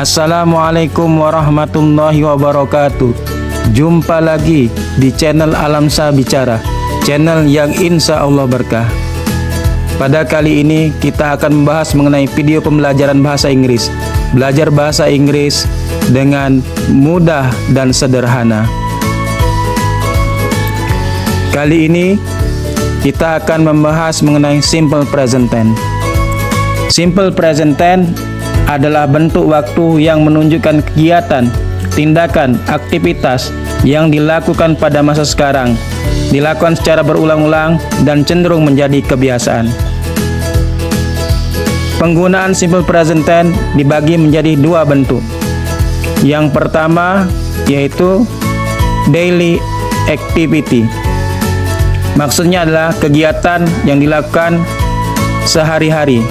Assalamualaikum warahmatullahi wabarakatuh. Jumpa lagi di channel Alamsa Bicara, channel yang insya Allah berkah. Pada kali ini kita akan membahas mengenai video pembelajaran bahasa Inggris. Belajar bahasa Inggris dengan mudah dan sederhana. Kali ini kita akan membahas mengenai simple present tense. Simple present tense adalah bentuk waktu yang menunjukkan kegiatan, tindakan, aktivitas yang dilakukan pada masa sekarang, dilakukan secara berulang-ulang dan cenderung menjadi kebiasaan. Penggunaan simple present tense dibagi menjadi dua bentuk. Yang pertama yaitu daily activity. Maksudnya adalah kegiatan yang dilakukan sehari-hari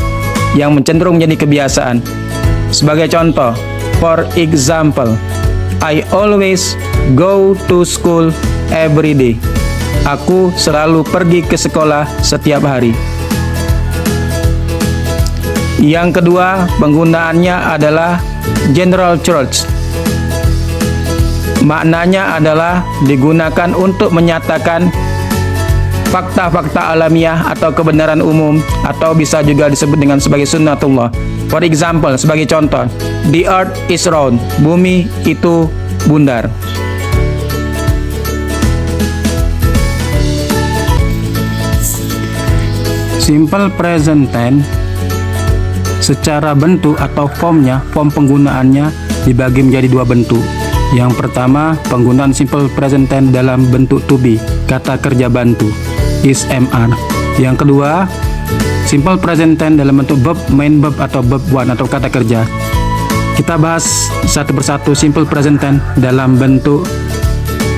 yang cenderung menjadi kebiasaan. Sebagai contoh, for example, I always go to school every day. Aku selalu pergi ke sekolah setiap hari. Yang kedua, penggunaannya adalah general truth. Maknanya adalah digunakan untuk menyatakan fakta-fakta alamiah atau kebenaran umum, atau bisa juga disebut dengan sebagai sunnatullah. For example, sebagai contoh, the earth is round. Bumi itu bundar. Simple present tense secara bentuk atau form penggunaannya dibagi menjadi dua bentuk. Yang pertama, penggunaan simple present tense dalam bentuk to be, kata kerja bantu, is mr. Yang kedua, simple present tense dalam bentuk verb, main verb atau verb one atau kata kerja. Kita bahas satu persatu simple present tense dalam bentuk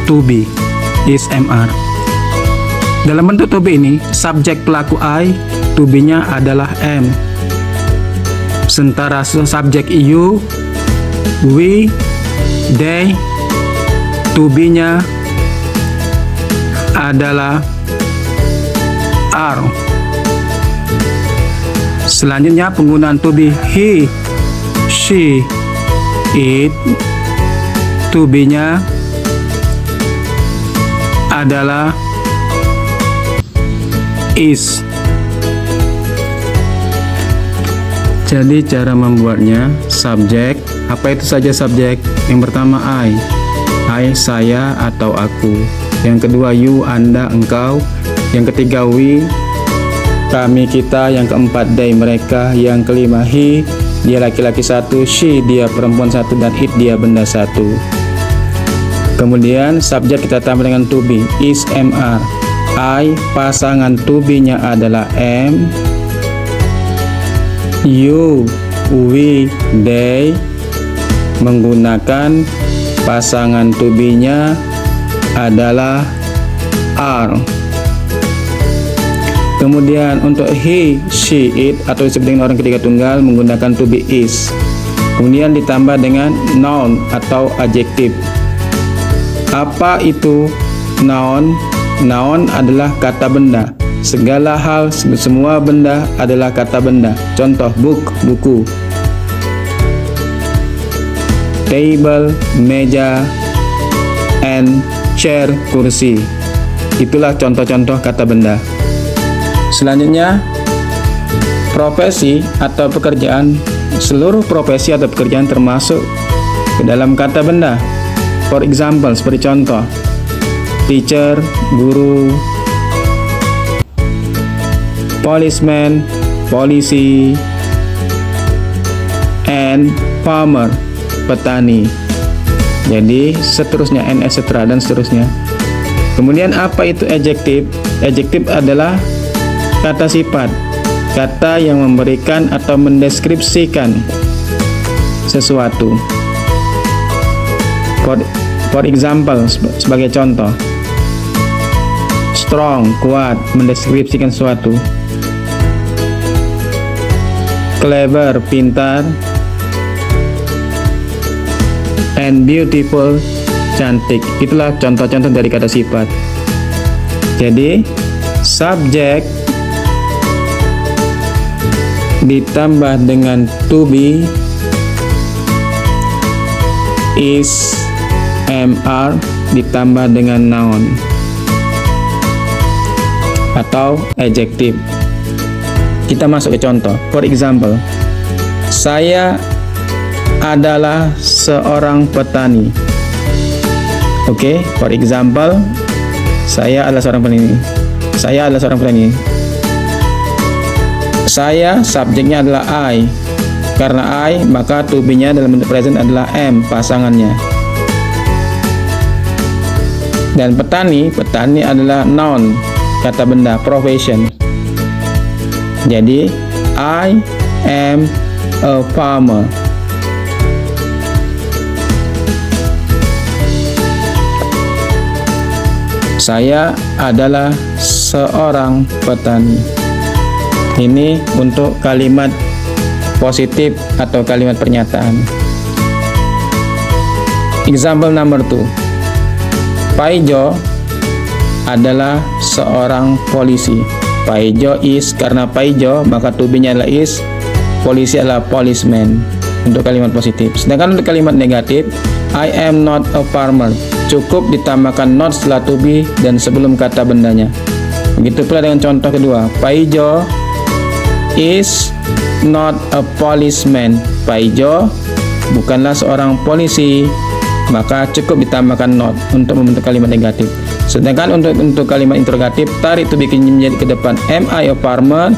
to be, is mr. Dalam bentuk to be ini, subjek pelaku I, to be-nya adalah am. Sementara subjek you, we, they, to be-nya adalah are. Selanjutnya penggunaan to be, he, she, it, to be-nya adalah is. Jadi cara membuatnya, subjek, apa itu saja subjek? Yang pertama I, saya atau aku. Yang kedua you, anda, engkau. Yang ketiga we, kami, kita. Yang keempat they, mereka. Yang kelima he, dia laki-laki satu, she, dia perempuan satu, dan it, dia benda satu. Kemudian subjek kita tambah dengan to be, is mr. I, pasangan to be-nya adalah am. You, we, they, menggunakan pasangan to be-nya adalah are. Kemudian untuk he, she, it atau disebut dengan orang ketiga tunggal menggunakan to be is. Kemudian ditambah dengan noun atau adjektif. Apa itu noun? Noun adalah kata benda. Segala hal, semua benda adalah kata benda. Contoh, book, buku. Table, meja. And chair, kursi. Itulah contoh-contoh kata benda. Selanjutnya, profesi atau pekerjaan. Seluruh profesi atau pekerjaan termasuk ke dalam kata benda. For example, seperti contoh, teacher, guru, policeman, polisi, and farmer, petani. Jadi seterusnya, and etc. dan seterusnya. Kemudian apa itu adjektif? Adjektif adalah kata sifat, kata yang memberikan atau mendeskripsikan sesuatu. For example, sebagai contoh, strong, kuat, mendeskripsikan sesuatu. Clever, pintar. And beautiful, cantik. Itulah contoh-contoh dari kata sifat. Jadi subjek ditambah dengan to be is, am, are ditambah dengan noun atau adjective. Kita masuk ke contoh. For example, saya adalah seorang petani. Oke, for example, saya adalah seorang petani. Saya adalah seorang petani. Saya, subjeknya adalah I. Karena I, maka to be-nya dalam bentuk present adalah am, pasangannya. Dan petani adalah noun, kata benda, profession. Jadi, I am a farmer. Saya adalah seorang petani. Ini untuk kalimat positif atau kalimat pernyataan. Example number 2. Paijo adalah seorang polisi. Paijo is, karena Paijo maka to be-nya adalah is, polisi adalah policeman untuk kalimat positif. Sedangkan untuk kalimat negatif, I am not a farmer, cukup ditambahkan not setelah to be dan sebelum kata bendanya. Begitu pula dengan contoh kedua, Paijo is not a policeman. Paijo bukanlah seorang polisi, maka cukup ditambahkan not untuk membentuk kalimat negatif. Sedangkan untuk kalimat interrogatif, tarik to be menjadi ke depan, am I a farmer?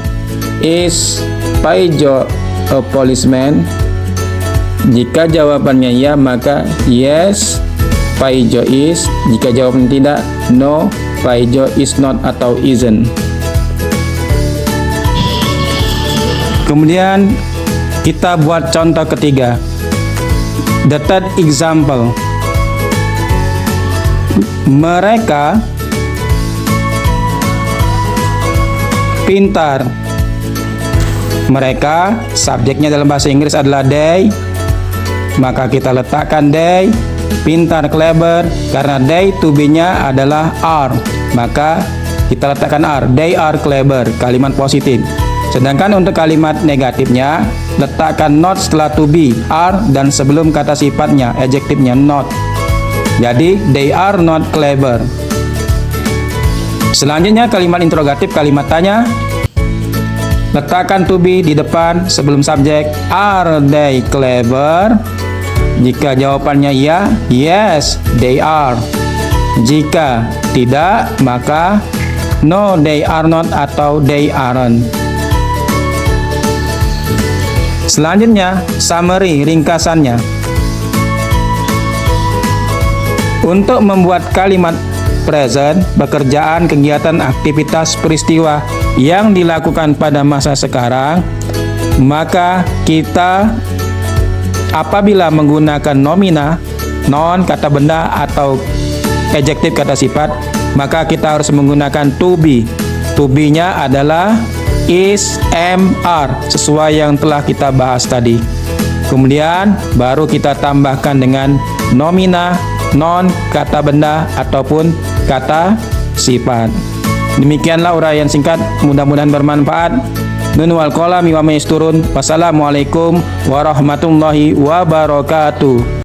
Is Paijo a policeman? Jika jawabannya ya, maka yes, Paijo is. Jika jawabannya tidak, no, Paijo is not atau isn't. Kemudian kita buat contoh ketiga. The third example. Mereka pintar. Mereka, subjeknya dalam bahasa Inggris adalah they, maka kita letakkan they. Pintar, clever, karena they to be-nya adalah are, maka kita letakkan are. They are clever, kalimat positif. Sedangkan untuk kalimat negatifnya, letakkan not setelah to be, are, dan sebelum kata sifatnya, adjektifnya not. Jadi, they are not clever. Selanjutnya kalimat interrogatif, kalimat tanya. Letakkan to be di depan sebelum subjek. Are they clever? Jika jawabannya ya, yes, they are. Jika tidak, maka no, they are not atau they aren't. Selanjutnya, summary, ringkasannya. Untuk membuat kalimat present, pekerjaan, kegiatan, aktivitas, peristiwa yang dilakukan pada masa sekarang, maka kita apabila menggunakan nomina, noun, kata benda, atau adjektif, kata sifat, maka kita harus menggunakan to be. To be-nya adalah is, am, are, sesuai yang telah kita bahas tadi. Kemudian baru kita tambahkan dengan nomina, noun, kata benda, ataupun kata sifat. Demikianlah uraian singkat, mudah-mudahan bermanfaat. Nun wal qalami wa ma yasturun. Wassalamualaikum warahmatullahi wabarakatuh.